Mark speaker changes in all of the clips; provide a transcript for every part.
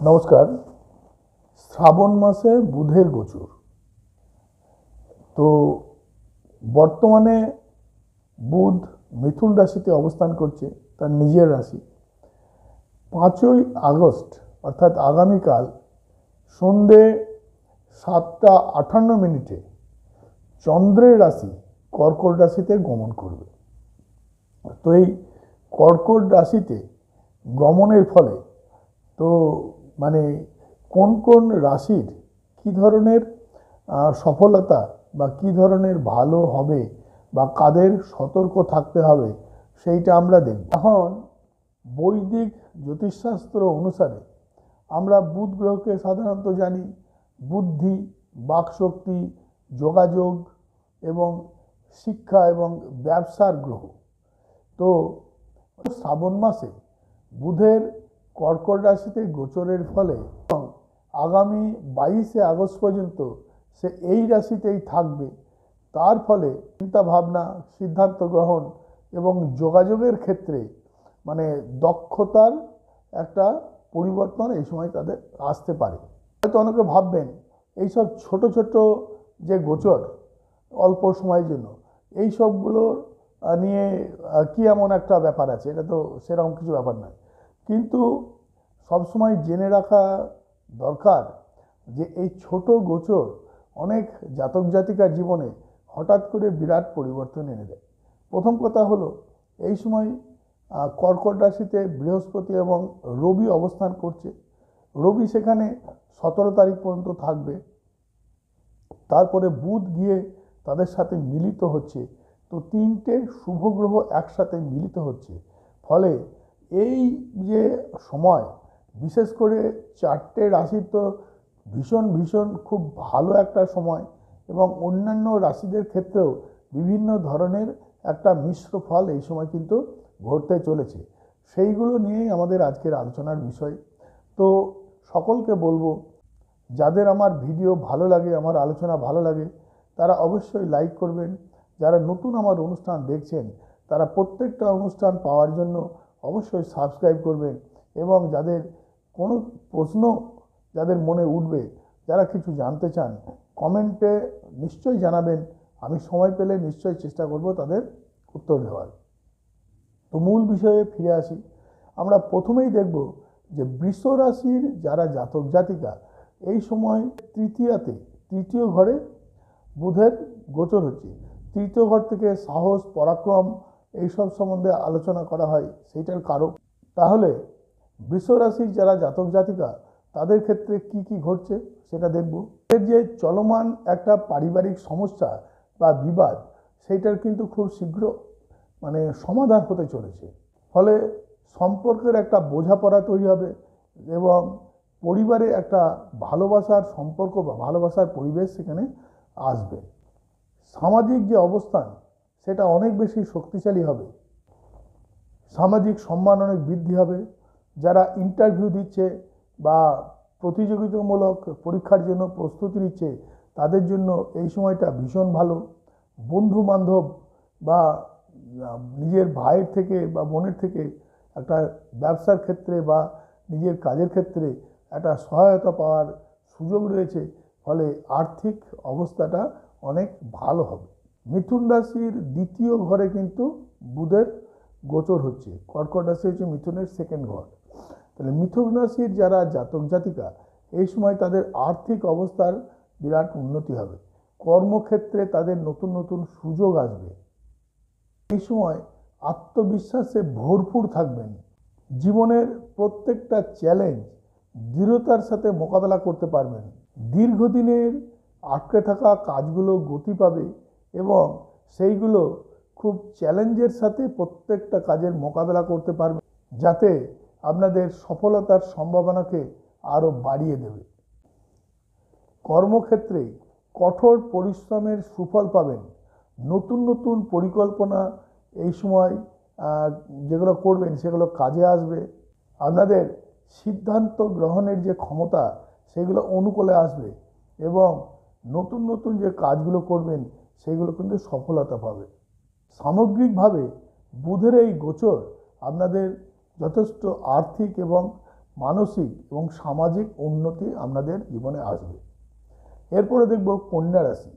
Speaker 1: নমস্কার। শ্রাবণ মাসে বুধের গোচর। তো বর্তমানে বুধ মিথুন রাশিতে অবস্থান করছে, তার নিজের রাশি। 5ই আগস্ট অর্থাৎ আগামীকাল সন্ধে 7টা 58 মিনিটে চন্দ্রের রাশি কর্কট রাশিতে গমন করবে। তো এই কর্কট রাশিতে গমনের ফলে তো মানে কোন কোন রাশির কি ধরনের সফলতা বা কি ধরনের ভালো হবে বা কাদের সতর্ক থাকতে হবে সেইটা আমরা দেখব। এখন বৈদিক জ্যোতিষশাস্ত্র অনুসারে আমরা বুধ গ্রহকে সাধারণত জানি বুদ্ধি, বাকশক্তি, যোগাযোগ এবং শিক্ষা এবং ব্যবসার গ্রহ। তো শ্রাবণ মাসে বুধের কর্কট রাশিতে গোচরের ফলে আগামী 22শে আগস্ট পর্যন্ত সে এই রাশিতেই থাকবে। তার ফলে চিন্তা ভাবনা, সিদ্ধান্ত গ্রহণ এবং যোগাযোগের ক্ষেত্রে দক্ষতার একটা পরিবর্তন এই সময় তাদের আসতে পারে। হয়তো অনেকে ভাববেন এইসব ছোট ছোট যে গোচর অল্প সময়ের জন্য, এই সবগুলোর নিয়ে কি এমন একটা ব্যাপার আছে, এটা তো সেরকম কিছু ব্যাপার নয়। কিন্তু সবসময় জেনে রাখা দরকার যে এই ছোট গোচর অনেক জাতক জাতিকার জীবনে হঠাৎ করে বিরাট পরিবর্তন এনে দেয়। প্রথম কথা হলো, এই সময় কর্কট রাশিতে বৃহস্পতি এবং রবি অবস্থান করছে। রবি সেখানে 17 তারিখ পর্যন্ত থাকবে। তারপরে বুধ গিয়ে তাদের সাথে মিলিত হচ্ছে। তো তিনটে শুভ গ্রহ একসাথে মিলিত হচ্ছে। ফলে এই যে সময়, বিশেষ করে চারটে রাশির তো ভীষণ ভীষণ খুব ভালো একটা সময়, এবং অন্যান্য রাশিদের ক্ষেত্রেও বিভিন্ন ধরনের একটা মিশ্র ফল এই সময় কিন্তু ঘটতে চলেছে। সেইগুলো নিয়েই আমাদের আজকের আলোচনার বিষয়। তো সকলকে বলবো, যাদের আমার ভিডিও ভালো লাগে, আমার আলোচনা ভালো লাগে, তারা অবশ্যই লাইক করবেন। যারা নতুন আমার অনুষ্ঠান দেখছেন, তারা প্রত্যেকটা অনুষ্ঠান পাওয়ার জন্য অবশ্যই সাবস্ক্রাইব করবেন। এবং যাদের কোনো প্রশ্ন যাদের মনে উঠবে, যারা কিছু জানতে চান, কমেন্টে নিশ্চয়ই জানাবেন। আমি সময় পেলে নিশ্চয়ই চেষ্টা করব তাদের উত্তর দেওয়ার। তো মূল বিষয়ে ফিরে আসি। আমরা প্রথমেই দেখব যে বৃষ রাশির যারা জাতক জাতিকা, এই সময় তৃতীয় ঘরে বুধের গোচর হচ্ছে। তৃতীয় ঘর থেকে সাহস, পরাক্রম এইসব সম্বন্ধে আলোচনা করা হয়, সেইটার কারক। তাহলে বৃষ রাশির যারা জাতক জাতিকা, তাদের ক্ষেত্রে কি কি ঘটছে সেটা দেখব। এর যে চলমান একটা পারিবারিক সমস্যা বা বিবাদ, সেইটার কিন্তু খুব শীঘ্র সমাধান হতে চলেছে। ফলে সম্পর্কের একটা বোঝাপড়া তৈরি হবে এবং পরিবারে একটা ভালোবাসার সম্পর্ক বা ভালোবাসার পরিবেশ সেখানে আসবে। সামাজিক যে অবস্থান, সেটা অনেক বেশি শক্তিশালী হবে। সামাজিক সম্মান অনেক বৃদ্ধি হবে। যারা ইন্টারভিউ দিচ্ছে বা প্রতিযোগিতামূলক পরীক্ষার জন্য প্রস্তুতি নিচ্ছে, তাদের জন্য এই সময়টা ভীষণ ভালো। বন্ধু বান্ধব বা নিজের ভাইয়ের থেকে বা বোনের থেকে একটা ব্যবসার ক্ষেত্রে বা নিজের কাজের ক্ষেত্রে একটা সহায়তা পাওয়ার সুযোগ রয়েছে। ফলে আর্থিক অবস্থাটা অনেক ভালো হবে। মিথুন রাশির দ্বিতীয় ঘরে কিন্তু বুধের গোচর হচ্ছে। কর্কট রাশি হচ্ছে মিথুনের সেকেন্ড ঘর। তাহলে মিথুন রাশির যারা জাতক জাতিকা, এই সময় তাদের আর্থিক অবস্থার বিরাট উন্নতি হবে। কর্মক্ষেত্রে তাদের নতুন নতুন সুযোগ আসবে। এই সময় আত্মবিশ্বাসে ভরপুর থাকবেন। জীবনের প্রত্যেকটা চ্যালেঞ্জ দৃঢ়তার সাথে মোকাবেলা করতে পারবেন। দীর্ঘদিনের আটকে থাকা কাজগুলো গতি পাবে এবং সেইগুলো খুব চ্যালেঞ্জের সাথে প্রত্যেকটা কাজের মোকাবেলা করতে পারবেন, যাতে আপনাদের সফলতার সম্ভাবনাকে আরও বাড়িয়ে দেবে। কর্মক্ষেত্রে কঠোর পরিশ্রমের সুফল পাবেন। নতুন নতুন পরিকল্পনা এই সময় যেগুলো করবেন সেগুলো কাজে আসবে। আপনাদের সিদ্ধান্ত গ্রহণের যে ক্ষমতা, সেগুলো অনুকূলে আসবে এবং নতুন নতুন যে কাজগুলো করবেন সেগুলো কিন্তু সফলতা পাবে। সামগ্রিকভাবে বুধের এই গোচর আপনাদের যথেষ্ট আর্থিক এবং মানসিক এবং সামাজিক উন্নতি আপনাদের জীবনে আসবে। এরপরে দেখব কন্যা রাশি।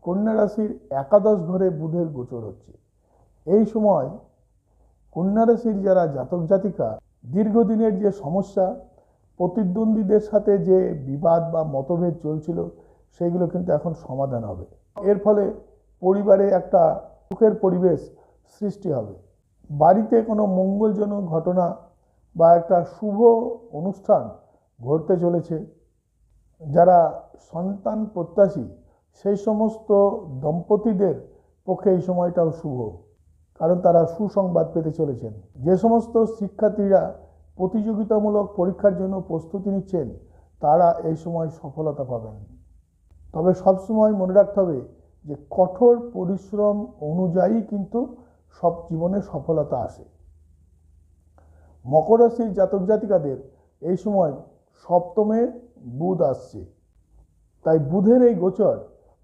Speaker 1: কন্যা রাশির একাদশ ঘরে বুধের গোচর হচ্ছে। এই সময় কন্যা রাশির যারা জাতক জাতিকা দীর্ঘদিনের যে সমস্যা, প্রতিদ্বন্দ্বীদের সাথে যে বিবাদ বা মতভেদ চলছিল, সেইগুলো কিন্তু এখন সমাধান হবে। এর ফলে পরিবারে একটা সুখের পরিবেশ সৃষ্টি হবে। বাড়িতে কোনো মঙ্গলজনক ঘটনা বা একটা শুভ অনুষ্ঠান ঘটতে চলেছে। যারা সন্তান প্রত্যাশী সেই সমস্ত দম্পতিদের পক্ষে এই সময়টাও শুভ, কারণ তারা সুসংবাদ পেতে চলেছেন। যে সমস্ত শিক্ষার্থীরা প্রতিযোগিতামূলক পরীক্ষার জন্য প্রস্তুতি নিচ্ছেন, তারা এই সময় সফলতা পাবেন। তবে সবসময় মনে রাখতে হবে যে কঠোর পরিশ্রম অনুযায়ী কিন্তু সব জীবনে সফলতা আসে। মকর রাশির জাতক জাতিকাদের এই সময় সপ্তমে বুধ আসছে, তাই বুধের এই গোচর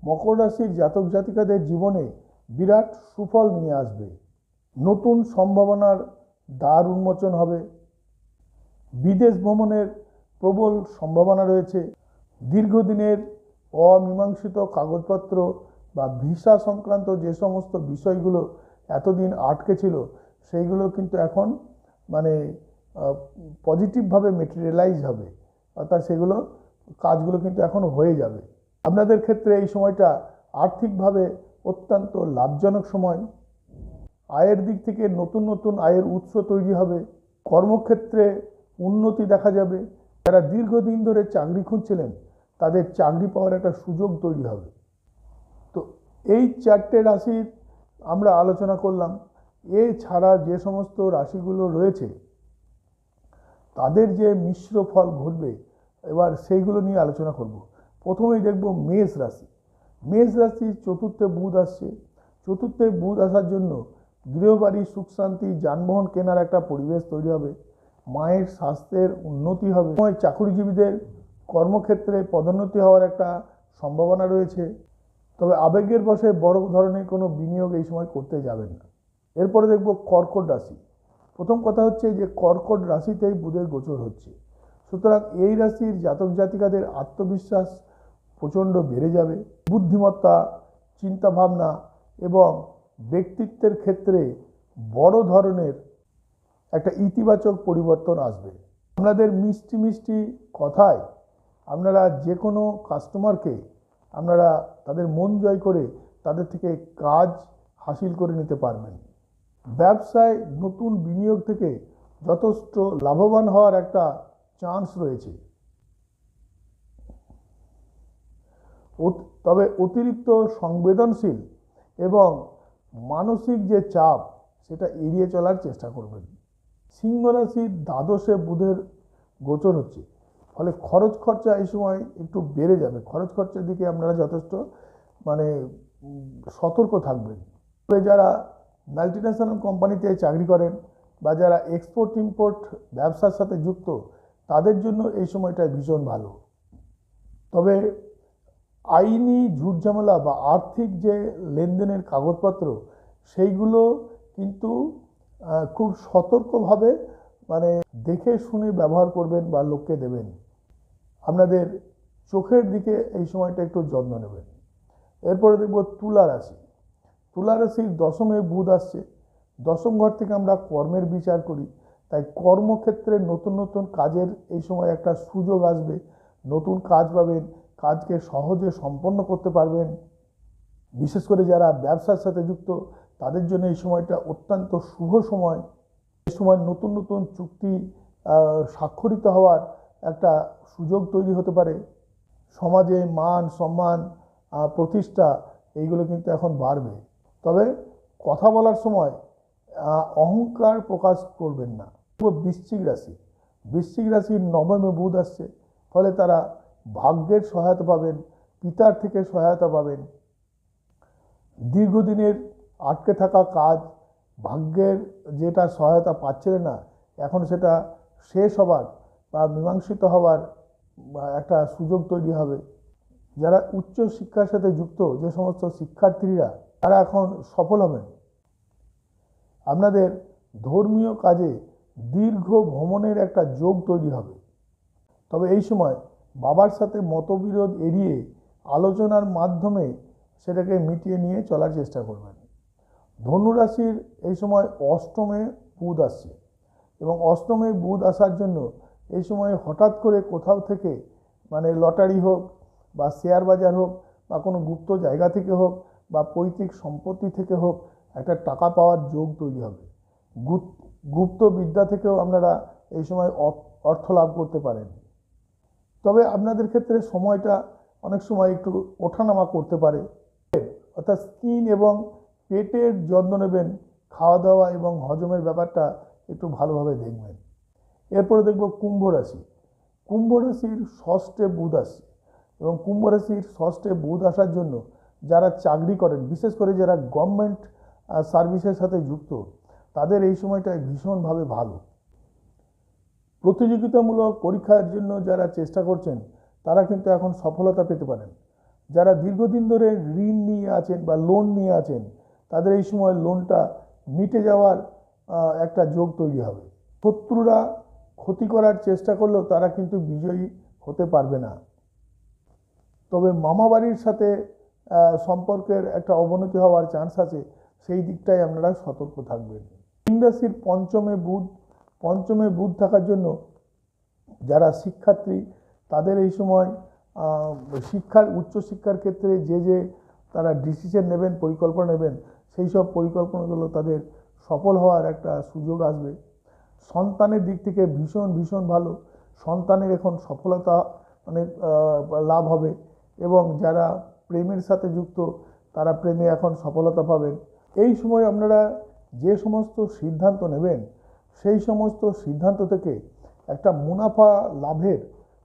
Speaker 1: মকর রাশির জাতক জাতিকাদের জীবনে বিরাট সুফল নিয়ে আসবে। নতুন সম্ভাবনার দ্বার উন্মোচন হবে। বিদেশ ভ্রমণের প্রবল সম্ভাবনা রয়েছে। দীর্ঘদিনের অমীমাংসিত কাগজপত্র বা ভিসা সংক্রান্ত যে সমস্ত বিষয়গুলো এতদিন আটকে ছিল, সেইগুলো কিন্তু এখন পজিটিভভাবে মেটেরিয়ালাইজ হবে, অর্থাৎ সেগুলো কাজগুলো কিন্তু এখন হয়ে যাবে। আপনাদের ক্ষেত্রে এই সময়টা আর্থিকভাবে অত্যন্ত লাভজনক সময়। আয়ের দিক থেকে নতুন নতুন আয়ের উৎস তৈরি হবে। কর্মক্ষেত্রে উন্নতি দেখা যাবে। যারা দীর্ঘদিন ধরে চাকরি খুঁজছিলেন, তাদের চাকরি পাওয়ার একটা সুযোগ তৈরি হবে। তো এই চারটে রাশির আমরা আলোচনা করলাম। এছাড়া যে সমস্ত রাশিগুলো রয়েছে তাদের যে মিশ্র ফল ঘটবে, এবার সেইগুলো নিয়ে আলোচনা করব। প্রথমেই দেখব মেষ রাশি। মেষ রাশির চতুর্থে বুধ আসছে। চতুর্থে বুধ আসার জন্য গৃহবাড়ি সুখ শান্তি, যানবাহন কেনার একটা পরিবেশ তৈরি হবে। মায়ের স্বাস্থ্যের উন্নতি হবে। চাকরিজীবীদের কর্মক্ষেত্রে পদোন্নতি হওয়ার একটা সম্ভাবনা রয়েছে। তবে আবেগের বশে বড় ধরনের কোনো বিনিয়োগ এই সময় করতে যাবেন না। এরপরে দেখব কর্কট রাশি। প্রথম কথা হচ্ছে যে কর্কট রাশিতেই বুধের গোচর হচ্ছে, সুতরাং এই রাশির জাতক জাতিকাদের আত্মবিশ্বাস প্রচণ্ড বেড়ে যাবে। বুদ্ধিমত্তা, চিন্তাভাবনা এবং ব্যক্তিত্বের ক্ষেত্রে বড় ধরনের একটা ইতিবাচক পরিবর্তন আসবে। আপনাদের মিষ্টি মিষ্টি কথায় আপনারা যে কোনো কাস্টমারকে আপনারা তাদের মন জয় করে তাদের থেকে কাজ হাসিল করে নিতে পারবেন। ব্যবসায় নতুন বিনিয়োগ থেকে যথেষ্ট লাভবান হওয়ার একটা চান্স রয়েছে। তবে অতিরিক্ত সংবেদনশীল এবং মানসিক যে চাপ, সেটা এড়িয়ে চলার চেষ্টা করবেন। সিংহ রাশির দ্বাদশে বুধের গোচর হচ্ছে, ফলে খরচ খরচা এই সময় একটু বেড়ে যাবে। খরচ খরচার দিকে আপনারা যথেষ্ট সতর্ক থাকবেন। তবে যারা মাল্টিন্যাশনাল কোম্পানিতে চাকরি করেন বা যারা এক্সপোর্ট ইম্পোর্ট ব্যবসার সাথে যুক্ত, তাদের জন্য এই সময়টা ভীষণ ভালো। তবে আইনি ঝুটঝামেলা বা আর্থিক যে লেনদেনের কাগজপত্র, সেইগুলো কিন্তু খুব সতর্কভাবে দেখে শুনে ব্যবহার করবেন বা লোককে দেবেন। আপনাদের চোখের দিকে এই সময়টা একটু যত্ন নেবেন। এরপরে দেখব তুলা রাশি। তুলা রাশির দশমে বুধ আসছে। দশম ঘর থেকে আমরা কর্মের বিচার করি, তাই কর্মক্ষেত্রে নতুন নতুন কাজের এই সময় একটা সুযোগ আসবে। নতুন কাজ পাবেন, কাজকে সহজে সম্পন্ন করতে পারবেন। বিশেষ করে যারা ব্যবসার সাথে যুক্ত, তাদের জন্য এই সময়টা অত্যন্ত শুভ সময়। এই সময় নতুন নতুন চুক্তি স্বাক্ষরিত হওয়ার একটা সুযোগ তৈরি হতে পারে। সমাজে মান সম্মান, প্রতিষ্ঠা, এইগুলো কিন্তু এখন বাড়বে। তবে কথা বলার সময় অহংকার প্রকাশ করবেন না। বৃশ্চিক রাশি। বৃশ্চিক রাশির নবমে বুধ আসছে, ফলে তারা ভাগ্যের সহায়তা পাবেন, পিতার থেকে সহায়তা পাবেন। দীর্ঘদিনের আটকে থাকা কাজ, ভাগ্যের যেটা সহায়তা পাচ্ছিলেন না, এখন সেটা শেষ হবার বা মীমাংসিত হবার একটা সুযোগ তৈরি হবে। যারা উচ্চ শিক্ষার সাথে যুক্ত যে সমস্ত শিক্ষার্থীরা, তারা এখন সফল হবেন। আপনাদের ধর্মীয় কাজে দীর্ঘ ভ্রমণের একটা যোগ তৈরি হবে। তবে এই সময় বাবার সাথে মতবিরোধ এড়িয়ে আলোচনার মাধ্যমে সেটাকে মিটিয়ে নিয়ে চলার চেষ্টা করবেন। ধনু রাশির এই সময় অষ্টমে বুধ আসছে এবং অষ্টমে বুধ আসার জন্য এই সময় হঠাৎ করে কোথাও থেকে মানে লটারি হোক বা শেয়ার বাজার হোক বা কোনো গুপ্ত জায়গা থেকে হোক বা পৈতৃক সম্পত্তি থেকে হোক একটা টাকা পাওয়ার যোগ তৈরি হবে। গুপ্ত বিদ্যা থেকেও আপনারা এই সময় অর্থ লাভ করতে পারেন। তবে আপনাদের ক্ষেত্রে সময়টা অনেক সময় একটু ওঠানামা করতে পারে, অর্থাৎ স্কিন এবং পেটের যত্ন নেবেন, খাওয়া দাওয়া এবং হজমের ব্যাপারটা একটু ভালোভাবে দেখবেন। এরপরে দেখব কুম্ভ রাশি। কুম্ভ রাশির ষষ্ঠে বুধ আসছে এবং কুম্ভ রাশির ষষ্ঠে বুধ আসার জন্য যারা চাকরি করেন, বিশেষ করে যারা গভর্নমেন্ট সার্ভিসের সাথে যুক্ত, তাদের এই সময়টা ভীষণভাবে ভালো। প্রতিযোগিতামূলক পরীক্ষার জন্য যারা চেষ্টা করছেন তারা কিন্তু এখন সফলতা পেতে পারেন। যারা দীর্ঘদিন ধরে ঋণ নিয়ে আছেন বা লোন নিয়ে আছেন, তাদের এই সময় লোনটা মিটে যাওয়ার একটা যোগ তৈরি হবে। শত্রুরা ক্ষতি করার চেষ্টা করলেও তারা কিন্তু বিজয়ী হতে পারবে না। তবে মামাবাড়ির সাথে সম্পর্কের একটা অবনতি হওয়ার চান্স আছে, সেই দিকটাই আপনারা সতর্ক থাকবেন। মীন রাশির পঞ্চমে বুধ থাকার জন্য যারা শিক্ষার্থী, তাদের এই সময় উচ্চশিক্ষার ক্ষেত্রে যে তারা ডিসিশন নেবেন, পরিকল্পনা নেবেন, সেই সব পরিকল্পনাগুলো তাদের সফল হওয়ার একটা সুযোগ আসবে। সন্তানের দিক থেকে ভীষণ ভালো, সন্তানের এখন সফলতা মানে লাভ হবে এবং যারা প্রেমের সাথে যুক্ত তারা প্রেমে এখন সফলতা পাবেন। এই সময় আপনারা যে সমস্ত সিদ্ধান্ত নেবেন, সেই সমস্ত সিদ্ধান্ত থেকে একটা মুনাফা লাভের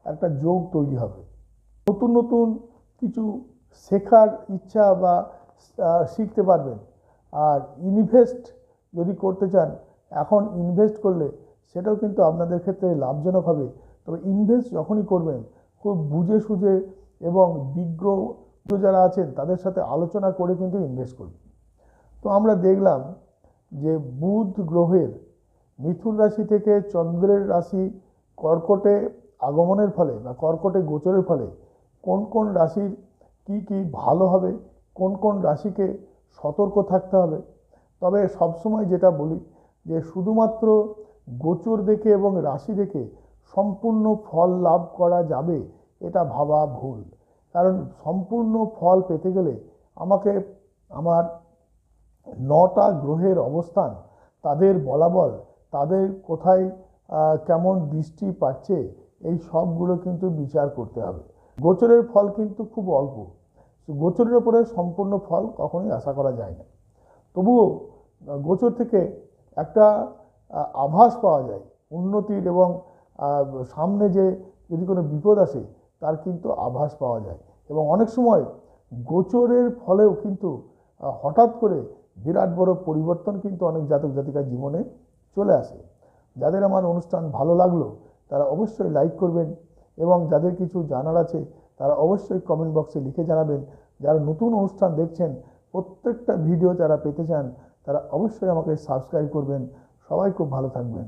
Speaker 1: একটা যোগ তৈরি হবে। নতুন কিছু শেখার ইচ্ছা বা শিখতে পারবেন। আর ইনভেস্ট যদি করতে চান, এখন ইনভেস্ট করলে সেটাও কিন্তু আপনাদের ক্ষেত্রে লাভজনক হবে। তবে ইনভেস্ট যখনই করবেন খুব বুঝে সুঝে এবং বিজ্ঞ যারা আছেন তাদের সাথে আলোচনা করে কিন্তু ইনভেস্ট করবেন। তো আমরা দেখলাম যে বুধ গ্রহের মিথুন রাশি থেকে চন্দ্রের রাশি কর্কটে আগমনের ফলে বা কর্কটে গোচরের ফলে কোন রাশির কি ভালো হবে, কোন রাশিকে সতর্ক থাকতে হবে। তবে সবসময় যেটা বলি যে শুধুমাত্র গোচর দেখে এবং রাশি দেখে সম্পূর্ণ ফল লাভ করা যাবে এটা ভাবা ভুল। কারণ সম্পূর্ণ ফল পেতে গেলে আমাকে আমার 9টা গ্রহের অবস্থান, তাদের বলাবল, তাদের কোথায় কেমন দৃষ্টি পাচ্ছে, এই সবগুলো কিন্তু বিচার করতে হবে। গোচরের ফল কিন্তু খুব অল্প, গোচরের উপরে সম্পূর্ণ ফল কখনোই আশা করা যায় না। তবুও গোচর থেকে একটা আভাস পাওয়া যায় উন্নতির এবং সামনে যে যদি কোনো বিপদ আসে তার কিন্তু আভাস পাওয়া যায়। এবং অনেক সময় গোচরের ফলেও কিন্তু হঠাৎ করে বিরাট বড় পরিবর্তন কিন্তু অনেক জাতক জাতিকার জীবনে চলে আসে। যাদের আমার অনুষ্ঠান ভালো লাগলো তারা অবশ্যই লাইক করবেন এবং যাদের কিছু জানার আছে তারা অবশ্যই কমেন্ট বক্সে লিখে জানাবেন। যারা নতুন অনুষ্ঠান দেখছেন, প্রত্যেকটা ভিডিও যারা পেতে চান তারা অবশ্যই আমাকে সাবস্ক্রাইব করবেন। সবাই খুব ভালো থাকবেন।